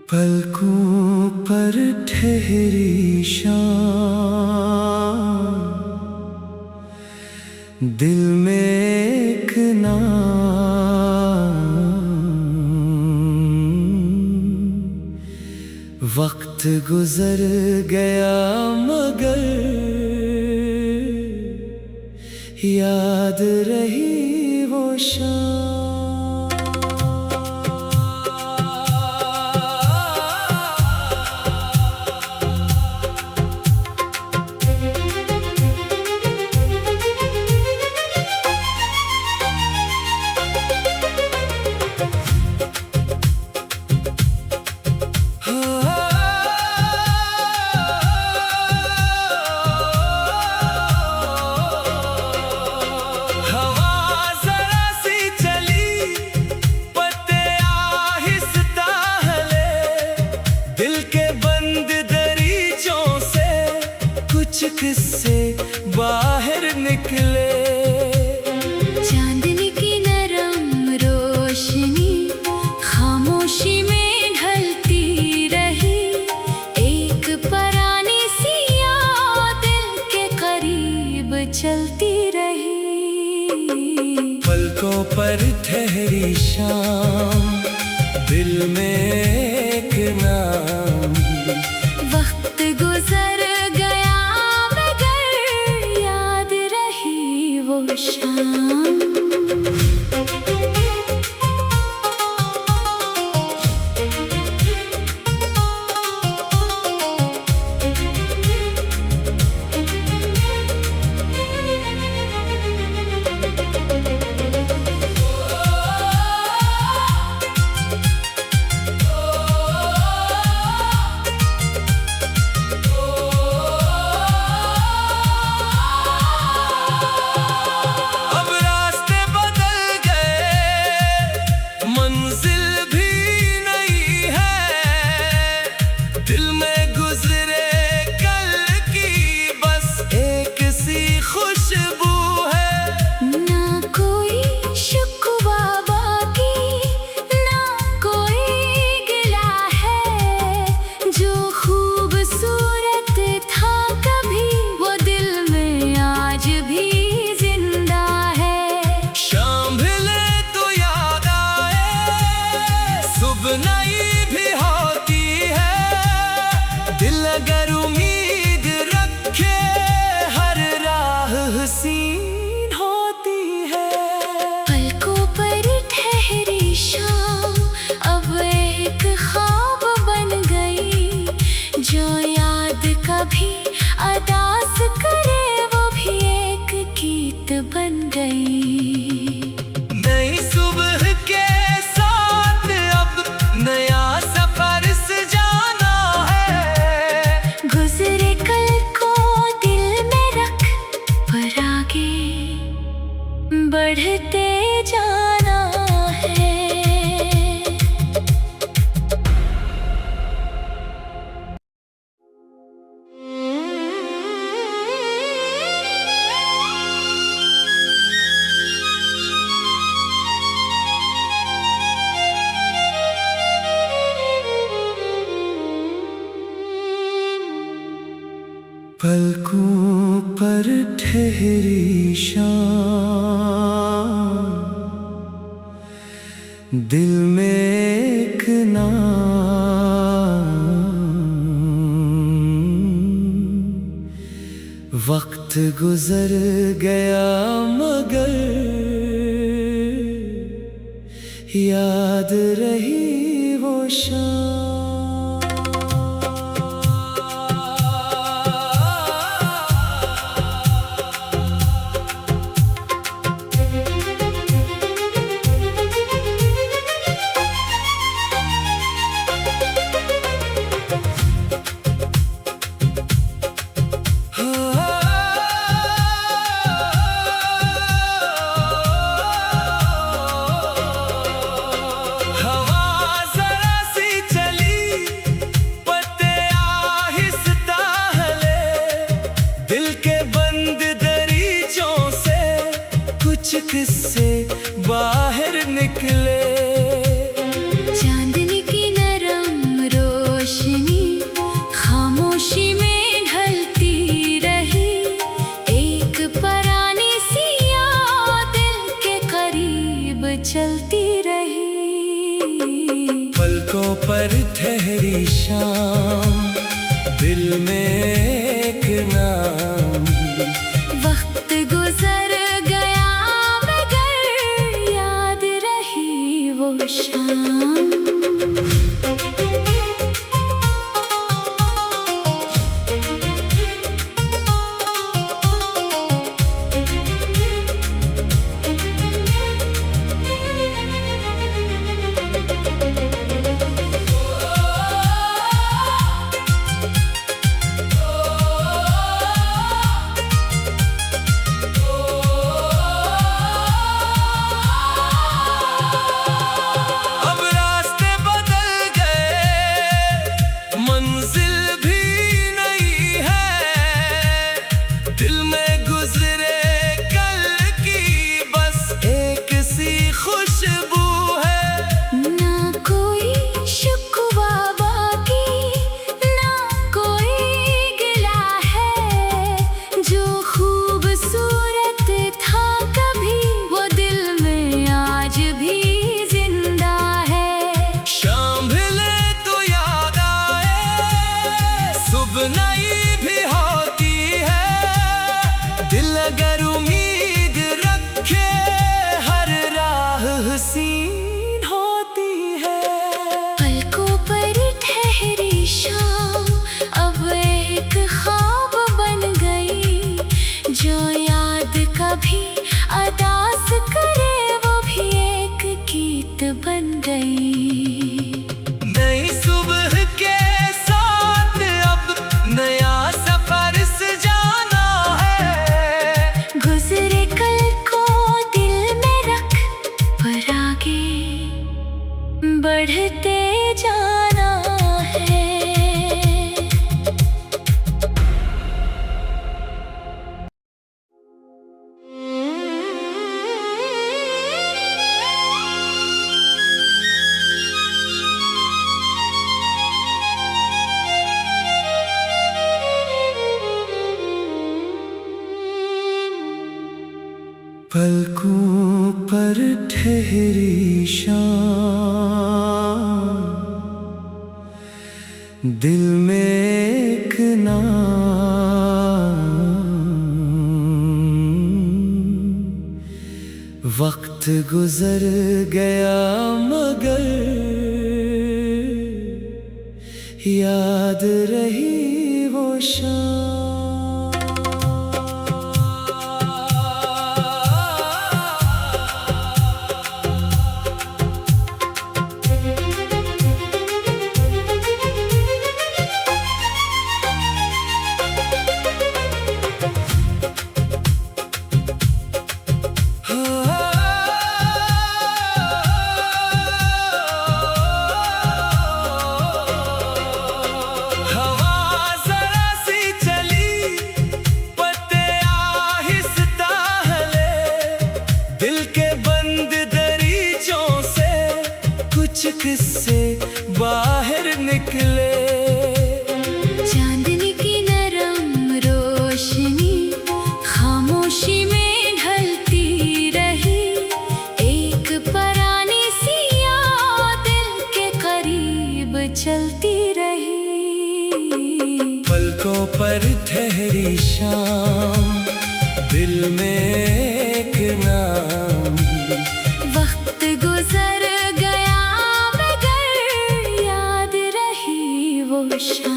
पलकों पर ठहरी शाम, दिल में एक नाम। वक्त गुजर गया मगर याद रही वो शाम। किससे बाहर निकले, चांदनी की नरम रोशनी खामोशी में ढलती रही। एक पुरानी सी याद दिल के करीब चलती रही। पलकों पर ठहरी शाम, दिल में एक नाम। वक्त गुजर शाम। नई भी होती है, दिल अगर उम्मीद रखे हर राह हसीन होती है। पलकों पर ठहरी शाम अब एक ख्वाब बन गई। जो याद कभी अदास करे वो भी एक गीत बन गई। नई सुबह के नया सफर सजाना है, गुजरे कल को दिल में रख पर आगे बढ़ते जाना है। पलकों पर ठहरी शाम, दिल में एक नाम। वक्त गुजर गया मगर याद रही वो शाम। हवा जरा सी चली पलकों पर ठहरी शाम, दिल में एक नाम। वक्त गुजर गया मगर याद रही वो शाम। नई भी होती है, दिल अगर उम्मीद रखे हर राह हसीन होती है। पलकों पर ठहरी शाम अब एक ख्वाब बन गई, जो याद कभी अदास करे वो भी एक गीत बन गई। नई सुबह के साथ अब नया सफर सजाना है, गुजरे कल को दिल में रख पर आगे बढ़ते जाना है। पलकों पर ठहरी शाम, दिल में एक नाम। वक्त गुजर गया मगर याद रही वो शाम। किससे बाहर निकले, चांदनी की नरम रोशनी खामोशी में ढलती रही, एक परानी सी याद दिल के करीब चलती रही। पलकों पर ठहरी शाम, दिल में एक नाम। वक्त गुजर गया मगर याद रही वो शाम।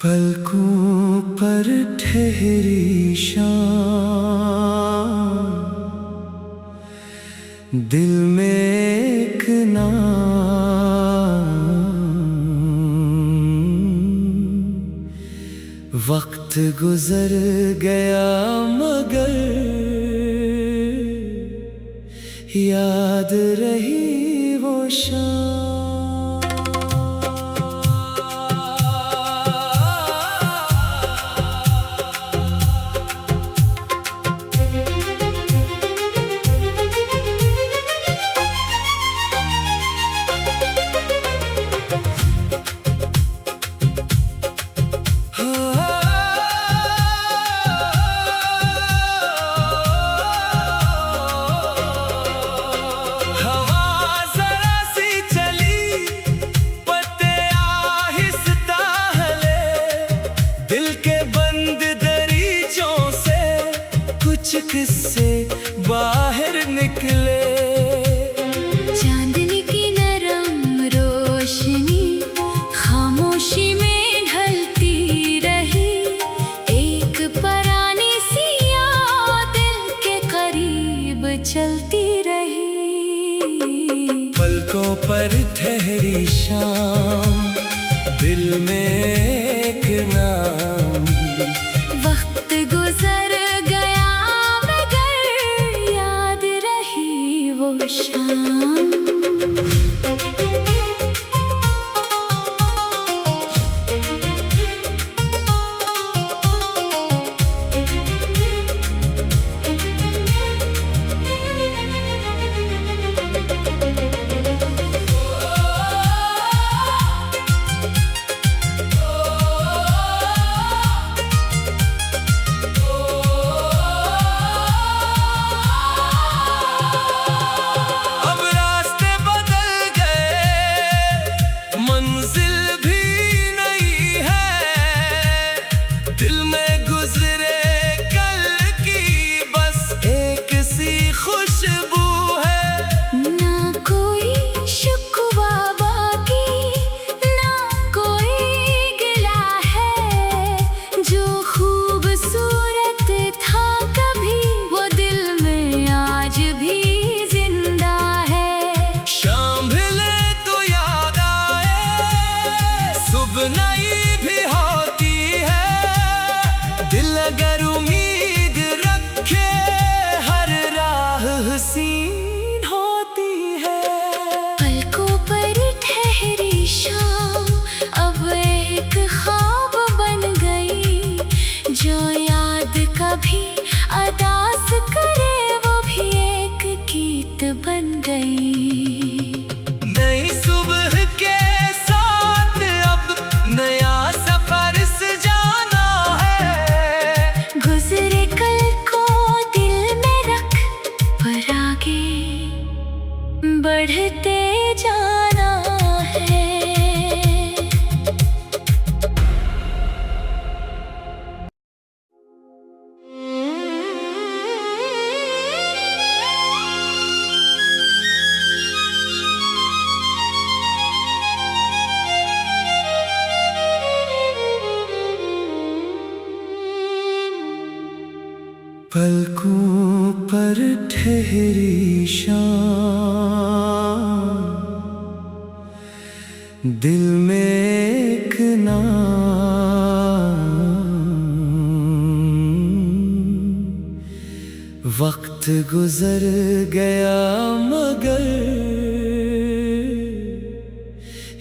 पलकों पर ठहरी शाम, दिल में एक नाम। वक्त गुजर गया मगर याद रही वो शाम। किससे बाहर निकले, चांदनी की नरम रोशनी खामोशी में ढलती रही। एक परानी सी याद दिल के करीब चलती रही। पलकों पर ठहरी शाम, दिल में एक नाम। वक्त गुजर गया मगर याद रही वो शाम। नई भी होती है, दिल अगर उम्मीद रखे हर राह हसीन होती है। पलकों पर ठहरी शाम अब एक ख्वाब बन गई। जो याद कभी अदास करे वो भी एक गीत बन गई। नई सुबह के नया सफर सजाना है, गुजरे कल को दिल में रख पर आगे बढ़ते जाना है। पलकों पर ठहरी शाम, दिल में एक नाम। वक्त गुजर गया मगर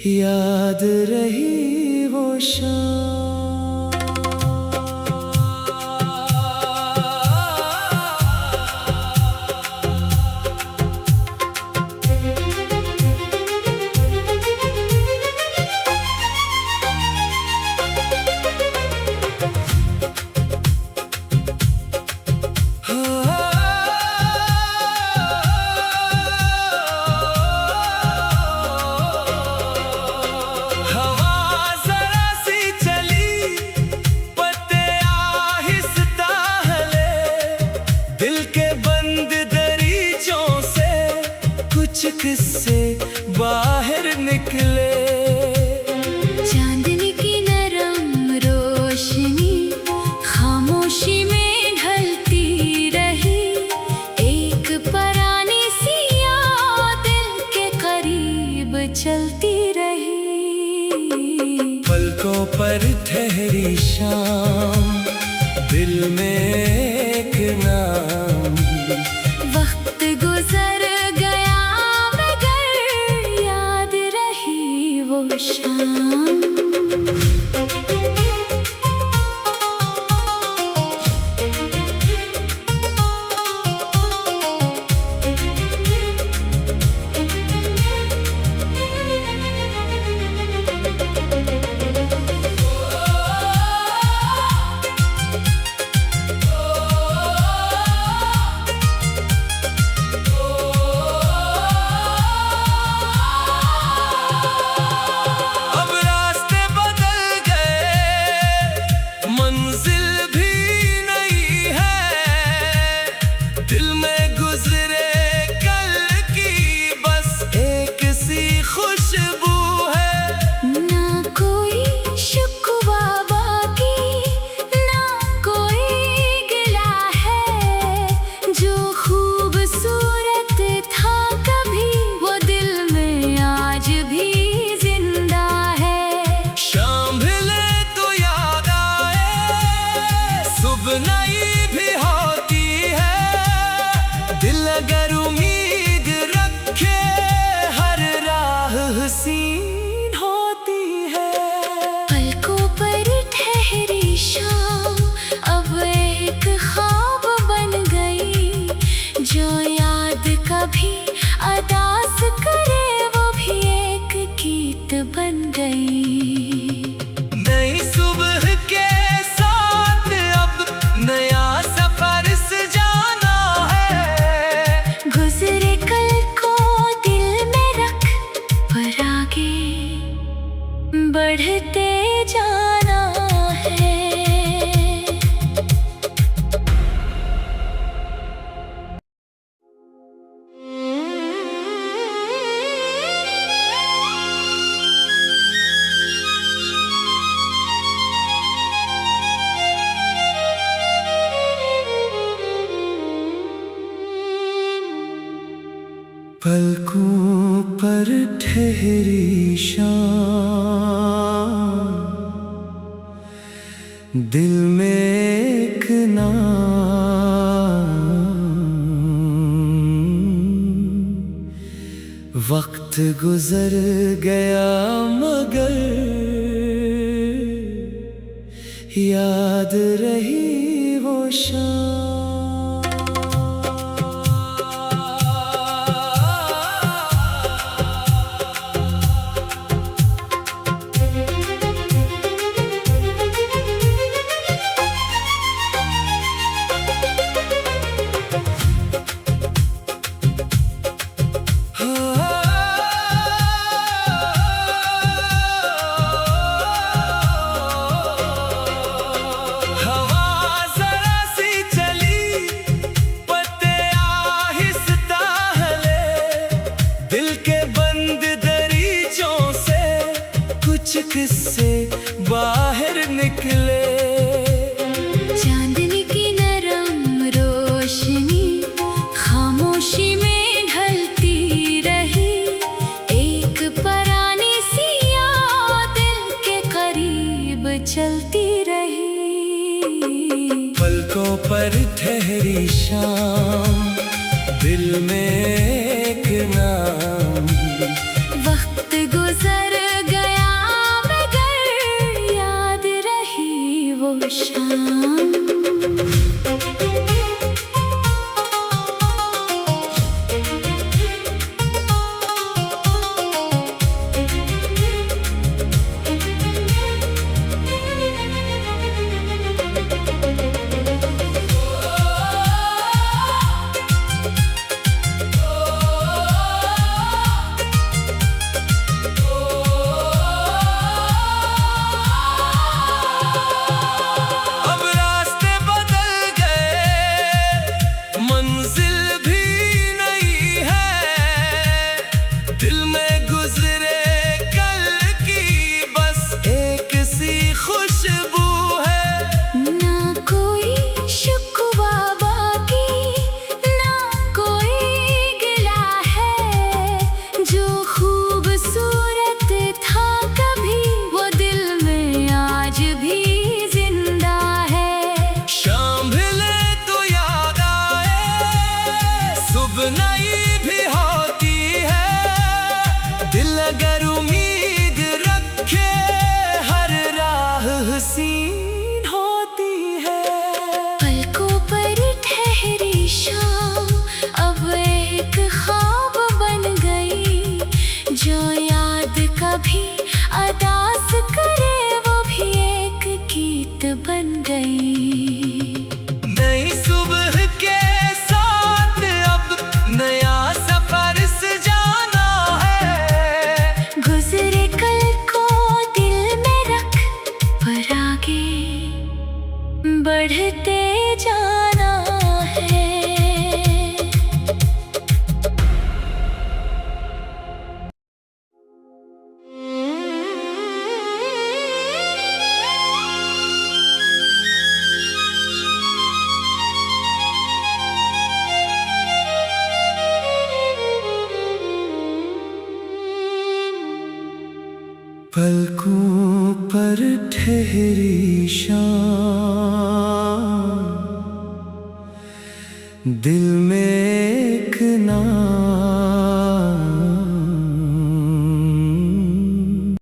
याद रही वो शाम। किससे बाहर निकले, चांदनी की नरम शाम, दिल में एक नाम। वक्त गुजर गया मगर याद रही वो शाम। नई भी होती है, दिल अगर उम्मीद रखे हर राह हसीन होती है। पलकों पर ठहरी शाम अब एक ख्वाब बन गई, जो याद कभी अदास करे वो भी एक गीत बन गई। नई सुबह के साथ अब नया सफर सजाना है। गुजरे कल को दिल में रख पर आगे बढ़ते जाना है। पलकों पर ठहरी शाम, दिल में एक नाम। वक्त गुजर गया मगर याद रही वो शाम। किससे बाहर निकले, चांदनी की नरम रोशनी खामोशी में ढलती रही। एक परानी सी याद दिल के करीब चलती रही। पलकों पर ठहरी शाम, दिल में एक नाम। वक्त गुजर गया मगर याद रही वो शाम। अब रास्ते बदल बन गई। नई सुबह के साथ अब नया सफर सजाना है। गुजरे कल को दिल में रख, पर आगे बढ़ते जाना है। पलकों पर ठहरी शाम, दिल में